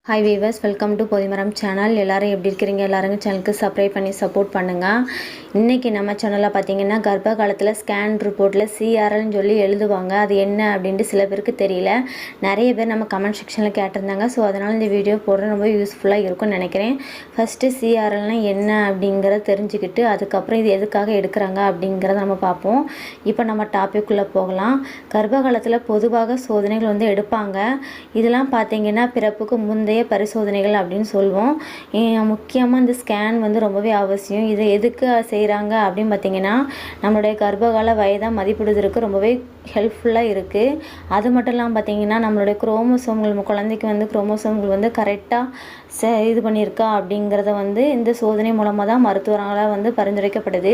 Hi viewers, welcome to Pothimaram channel. எல்லோரும் எப்படி இருக்கிறீங்க? எல்லாரும் சேனலுக்கு சப்ஸ்கிரைப் பண்ணி சப்போர்ட் பண்ணுங்கள். இன்றைக்கி நம்ம சேனலில் பார்த்தீங்கன்னா கர்ப்ப காலத்தில் ஸ்கேன் ரிப்போர்ட்டில் சிஆர்எல்னு சொல்லி எழுதுவாங்க. அது என்ன அப்படின்ட்டு சில பேருக்கு தெரியல. நிறைய பேர் நம்ம கமெண்ட் செக்ஷனில் கேட்டிருந்தாங்க. ஸோ அதனால் இந்த வீடியோ போடுற ரொம்ப யூஸ்ஃபுல்லாக இருக்கும்னு நினைக்கிறேன். ஃபஸ்ட்டு சிஆர்எல்னால் என்ன அப்படிங்கிறத தெரிஞ்சுக்கிட்டு அதுக்கப்புறம் இது எதுக்காக எடுக்கிறாங்க அப்படிங்கிறத நம்ம பார்ப்போம். இப்போ நம்ம டாபிக்குள்ளே போகலாம். கர்ப்ப காலத்தில் பொதுவாக சோதனைகள் வந்து எடுப்பாங்க. இதெல்லாம் பார்த்தீங்கன்னா பிறப்புக்கு முந்தைய பரிசோதனைகள் அப்படின்னு சொல்லுவோம். முக்கியமாக இந்த ஸ்கேன் வந்து ரொம்பவே அவசியம். இதை எதுக்கு செய்கிறாங்க அப்படின்னு பார்த்தீங்கன்னா நம்மளுடைய கர்ப்பகால வயதை மதிப்பிடுவதற்கு ரொம்பவே ஹெல்ப்ஃபுல்லாக இருக்குது. அது மட்டும் இல்லாமல் பார்த்தீங்கன்னா நம்மளுடைய குரோமோசோம்கள், குழந்தைக்கு வந்து குரோமோசோம்கள் வந்து கரெக்டாக இது பண்ணியிருக்கா அப்படிங்கிறத வந்து இந்த சோதனை மூலமாக தான் மருத்துவர்களால் வந்து பரிந்துரைக்கப்படுது.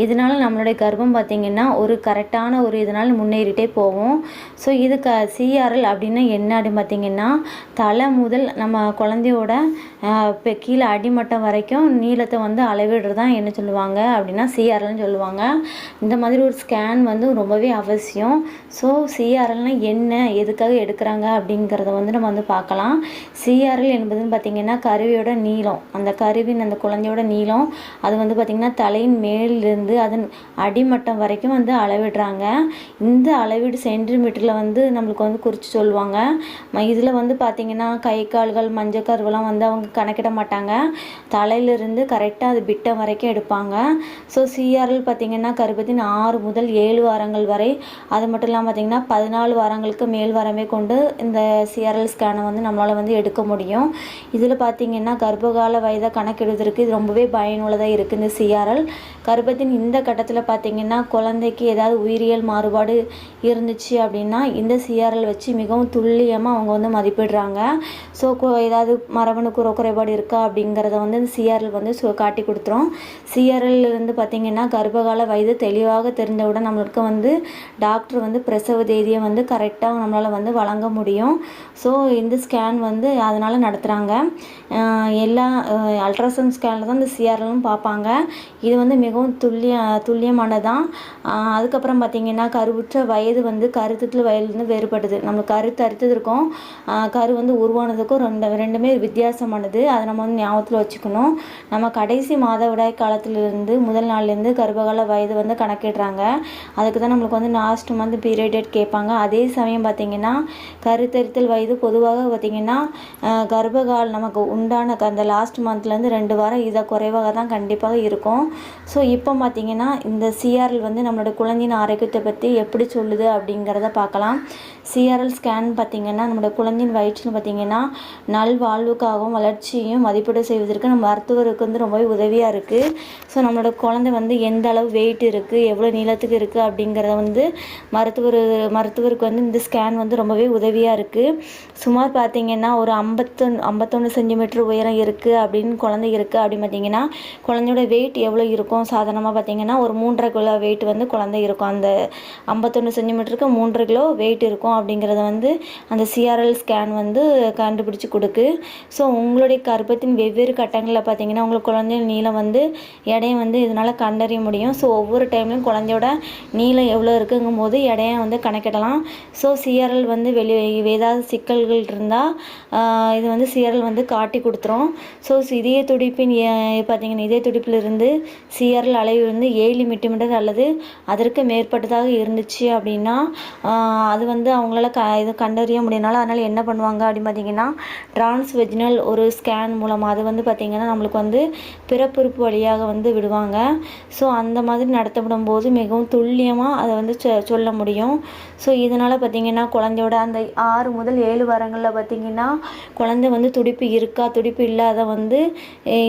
இதனால் நம்மளுடைய கர்ப்பம் பார்த்திங்கன்னா ஒரு கரெக்டான ஒரு இதனால் முன்னேறிட்டே போகும். ஸோ இது சிஆர்எல் அப்படின்னா என்ன அப்படின்னு பார்த்திங்கன்னா தலை முதல் நம்ம குழந்தையோட கீழே அடிமட்டம் வரைக்கும் நீளத்தை வந்து அளவிடுறது தான் என்ன சொல்லுவாங்க அப்படின்னா சிஆர்எல்னு சொல்லுவாங்க. இந்த மாதிரி ஒரு ஸ்கேன் வந்து ரொம்பவே அவசியம். ஸோ சிஆர்எல்னால் என்ன, எதுக்காக எடுக்கிறாங்க அப்படிங்கிறத வந்து நம்ம வந்து பார்க்கலாம். சிஆர்எல் என்பதுன்னு பார்த்திங்கன்னா கருவியோட நீளம், அந்த கருவின் அந்த குழந்தையோட நீளம் அது வந்து பார்த்திங்கன்னா தலையின் மேலிருந்து அதன் அடிமட்டம் வரைக்கும் வந்து அளவிடுறாங்க. இந்த அளவீடு சென்டிமீட்டரில் வந்து நம்மளுக்கு வந்து குறித்து சொல்லுவாங்க. இதில் வந்து பார்த்திங்கன்னா கை கால்கள் மஞ்சக்கருவெல்லாம் வந்து அவங்க கணக்கிட மாட்டாங்க. தலையிலிருந்து கரெக்டாக அது பிட்டம் வரைக்கும் எடுப்பாங்க. ஸோ சிஆர்எல் பார்த்திங்கன்னா கர்ப்பத்தின் 6 முதல் 7 வாரங்கள் வரை, அது மட்டும் இல்லாமல் பார்த்திங்கன்னா 14 வாரங்களுக்கு மேல் வரமே கொண்டு இந்த சிஆர்எல் ஸ்கேனை வந்து நம்மளால் வந்து எடுக்க முடியும். இதில் பார்த்திங்கன்னா கர்ப்பகால வயதை கணக்கிடுவதற்கு இது ரொம்பவே பயனுள்ளதாக இருக்குது. இந்த சிஆர்எல் கர்ப்பத்தின் இந்த கட்டத்தில் பார்த்திங்கன்னா குழந்தைக்கு ஏதாவது உயிரியல் மாறுபாடு இருந்துச்சு அப்படின்னா இந்த சிஆர்எல் வச்சு மிகவும் துல்லியமாக அவங்க வந்து மதிப்பிடுறாங்க. ஸோ ஏதாவது மரபணு குறைபாடு இருக்கா அப்படிங்கிறத வந்து இந்த சிஆர்எல் வந்து காட்டி கொடுத்துரும். சிஆர்எல்லிருந்து பார்த்திங்கன்னா கர்ப்பகால வயது தெளிவாக தெரிந்தவுடன் நம்மளுக்கு வந்து டாக்டர் வந்து பிரசவ தேதியை வந்து கரெக்டாக நம்மளால் வந்து வழங்க முடியும். ஸோ இந்த ஸ்கேன் வந்து அதனால் நடத்துகிறாங்க. எல்லா அல்ட்ராசவுண்ட் ஸ்கேனில் தான் இந்த சிஆர்எல்லும் பார்ப்பாங்க. இது வந்து மிகவும் துல்லியமானதான். அதுக்கப்புறம் பார்த்திங்கன்னா கருவுற்ற வயது வந்து கருத்துட்டு வயதுலேருந்து வேறுபடுது. நம்மளுக்கு கருத்து அறுத்ததுக்கும் கரு வந்து உருவானதுக்கும் ரெண்டுமே வித்தியாசமானது. அதை நம்ம வந்து ஞாபகத்தில் வச்சுக்கணும். நம்ம கடைசி மாதவிடாய் காலத்திலிருந்து முதல் நாள்லேருந்து கர்ப்பகால வயது வந்து கணக்கிடுறாங்க. அதுக்கு தான் நம்மளுக்கு வந்து லாஸ்ட் மந்த் பீரியட் டேட் கேட்பாங்க. அதே சமயம் பார்த்திங்கன்னா கருத்தரித்தல் வயது பொதுவாக பார்த்திங்கன்னா கர்ப்பகால நமக்கு உண்டான அந்த லாஸ்ட் மந்த்லேருந்து 2 வாரம் இதை குறைவாக தான் கண்டிப்பாக இருக்கும். ஸோ இப்போ பார்த்திங்கன்னா இந்த சிஆர்எல் வந்து நம்மளோட குழந்தையின் ஆரோக்கியத்தை பற்றி எப்படி சொல்லுது அப்படிங்கிறத பார்க்கலாம். சிஆர்எல் ஸ்கேன் பார்த்திங்கன்னா நம்மளோட குழந்தையின் வயிற்றில் பார்த்திங்கன்னா நல்வாழ்வுக்காகவும் வளர்ச்சியையும் மதிப்பீடு செய்வதற்கு நம்ம மருத்துவருக்கு வந்து ரொம்பவே உதவியாக இருக்குது. ஸோ நம்மளோட குழந்தை வந்து எந்த அளவு வெயிட் இருக்குது, எவ்வளோ நீளத்துக்கு இருக்குது அப்படிங்கிறத வந்து மருத்துவருக்கு வந்து இந்த ஸ்கேன் வந்து ரொம்பவே உதவியாக இருக்குது. சுமார் பார்த்திங்கன்னா ஒரு 51 சென்டிமீட்டர் உயரம் இருக்குது அப்படின்னு குழந்தை இருக்குது அப்படின்னு பார்த்திங்கன்னா குழந்தையோட வெயிட் எவ்வளோ இருக்கும், சாதாரணமாக பார்த்திங்கன்னா ஒரு 3.5 கிலோ வெயிட் வந்து குழந்தை இருக்கும். அந்த 51 சென்டிமீட்டருக்கு 3.5 கிலோ வெயிட் இருக்கும் அப்படிங்கிறத வந்து அந்த சிஆர்எல் ஸ்கேன் வந்து கண்டுபிடிச்சி கொடுக்கு. ஸோ உங்களுடைய கர்ப்பத்தின் வெவ்வேறு கட்டங்களில் பார்த்திங்கன்னா உங்களுக்கு குழந்தையோட நீளம் வந்து எடையை வந்து இதனால் கண்டறிய முடியும். ஸோ ஒவ்வொரு டைம்லையும் குழந்தையோட நீளம் எவ்வளோ இருக்குங்கும் போது எடையை வந்து கணக்கிடலாம். ஸோ சிஆர்எல் வந்து ஏதாவது சிக்கல்கள் இருந்தால் இது வந்து சிஆர்எல் வந்து காட்டி கொடுத்துரும். ஸோ இதய துடிப்பின் பார்த்திங்கன்னா இதய துடிப்பிலிருந்து சிஆர்எல் அளவு வந்து 7 மில்லிமீட்டர் அல்லது அதற்கு மேற்பட்டதாக இருந்துச்சு அப்படின்னா அது வந்து அவங்களால இது கண்டறிய முடியனால அதனால் என்ன பண்ணுவாங்க அப்படின்னு பார்த்திங்கன்னா டிரான்ஸ்வெஜினல் ஒரு ஸ்கேன் மூலமாக அது வந்து பார்த்திங்கன்னா நம்மளுக்கு வந்து பிறப்புறுப்பு வழியாக வந்து விடுவாங்க. ஸோ அந்த மாதிரி நடத்தப்படும் போது மிகவும் துல்லியமாக அதை வந்து சொல்ல முடியும். ஸோ இதனால் பார்த்திங்கன்னா குழந்தையோட அந்த 6 முதல் 7 வாரங்களில் பார்த்திங்கன்னா குழந்தை வந்து துடிப்பு இருக்கா, துடிப்பு இல்லாத வந்து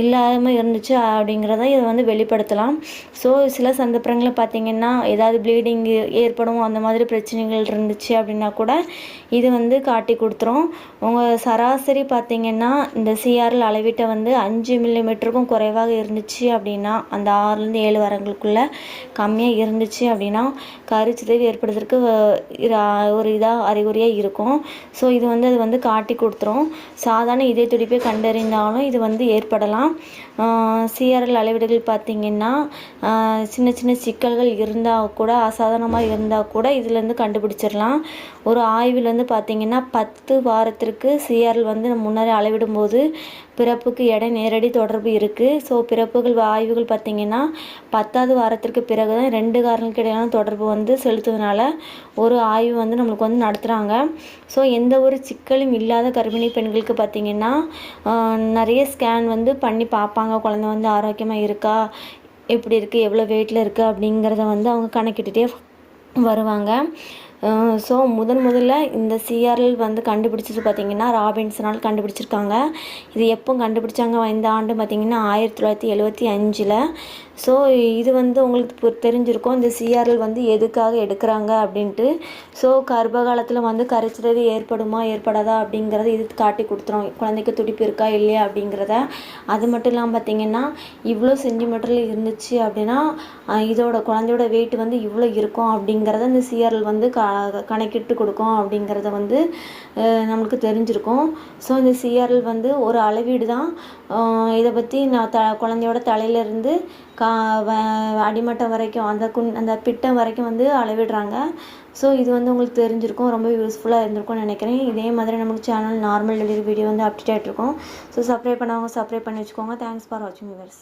இல்லாமல் இருந்துச்சு அப்படிங்கிறத இதை வந்து வெளிப்படுத்தலாம். ஸோ சில சந்தர்ப்பங்களில் பார்த்திங்கன்னா ஏதாவது ப்ளீடிங் ஏற்படும் அந்த மாதிரி பிரச்சனைகள் இருந்துச்சு அப்படின்னா கூட இது வந்து காட்டி கொடுத்துரும். உங்கள் சராசரி பார்த்திங்கன்னா இந்த சிஆர்எல் அளவீட்டை வந்து 5 மில்லிமீட்டருக்கும் குறைவாக இருந்துச்சு அப்படின்னா அந்த 6லேருந்து 7 வாரங்களுக்குள்ளே கம்மியாக இருந்துச்சு அப்படின்னா கருச்சிதைவு ஏற்படுவதற்கு ஒரு அறிகுறியாக இருக்கும். ஸோ இது வந்து அது வந்து காட்டி கொடுத்துரும். சாதாரண இதய துடிப்பை கண்டறிந்தாலும் இது வந்து ஏற்படலாம். சிஆர்எல் அளவீடுகள் பார்த்திங்கன்னா சின்ன சின்ன சிக்கல்கள் இருந்தால் கூட அசாதாரணமாக இருந்தால் கூட இதுலேருந்து கண்டுபிடிச்சிடலாம். ஒரு ஆய்வில் வந்து பார்த்திங்கன்னா 10 வாரத்திற்கு சிஆர்எல் வந்து நம்ம முன்னரே அளவிடும்போது பிறப்புக்கு எடை நேரடி தொடர்பு இருக்குது. ஸோ பிறப்புகள் ஆய்வுகள் பார்த்திங்கன்னா 10வது வாரத்திற்கு பிறகு தான் 2 காரங்களுக்கு இடையிலான தொடர்பு வந்து செலுத்துவதனால ஒரு ஆய்வு வந்து நம்மளுக்கு வந்து நடத்துகிறாங்க. ஸோ எந்த ஒரு சிக்கலும் இல்லாத கர்ப்பிணி பெண்களுக்கு பார்த்திங்கன்னா நிறைய ஸ்கேன் வந்து பண்ணி பார்ப்பாங்க. குழந்தை வந்து ஆரோக்கியமாக இருக்கா, எப்படி இருக்குது, எவ்வளோ வெயிட்டில் இருக்குது அப்படிங்கிறத வந்து அவங்க கணக்கிட்டுட்டே வருவாங்க. ஸோ முதல்ல இந்த சிஆர்எல் வந்து கண்டுபிடிச்சது பார்த்திங்கன்னா ராபின்சனால் கண்டுபிடிச்சிருக்காங்க. இது எப்போ கண்டுபிடிச்சாங்க, இந்த ஆண்டு பார்த்திங்கன்னா 1975. ஸோ இது வந்து உங்களுக்கு தெரிஞ்சிருக்கும் இந்த சிஆர்எல் வந்து எதுக்காக எடுக்கிறாங்க அப்படின்ட்டு. ஸோ கர்ப்ப காலத்தில் வந்து கரைச்சிறது ஏற்படுமா ஏற்படாதா அப்படிங்கிறத இது காட்டி கொடுத்துரும். குழந்தைக்கு துடிப்பு இருக்கா இல்லையா அப்படிங்கிறத. அது மட்டும் இல்லாமல் பார்த்திங்கன்னா இவ்வளோ சென்டிமீட்டரில் இருந்துச்சு அப்படின்னா இதோட குழந்தையோட வெயிட் வந்து இவ்வளோ இருக்கும் அப்படிங்கிறத இந்த சிஆர்எல் வந்து கணக்கிட்டு கொடுக்கும் அப்படிங்கிறத வந்து நம்மளுக்கு தெரிஞ்சிருக்கும். ஸோ இந்த சிஆர்எல் வந்து ஒரு அளவீடு தான். இதை பற்றி நான் குழந்தையோட தலையிலேருந்து அடிமட்டம் வரைக்கும் அந்த பிட்டம் வரைக்கும் வந்து அளவிடுறாங்க. ஸோ இது வந்து உங்களுக்கு தெரிஞ்சிருக்கும், ரொம்ப யூஸ்ஃபுல்லாக இருந்திருக்கும்னு நினைக்கிறேன். இதே மாதிரி நமக்கு சேனல் நார்மல் டெலிவரி வீடியோ வந்து அப்டேட் ஆகிட்ருக்கோம். ஸோ சப்ஸ்கிரைப் பண்ணவங்க சப்ஸ்கிரைப் பண்ணி வச்சுக்கோங்க. தேங்க்ஸ் ஃபார் வாட்சிங் வியூவர்ஸ்.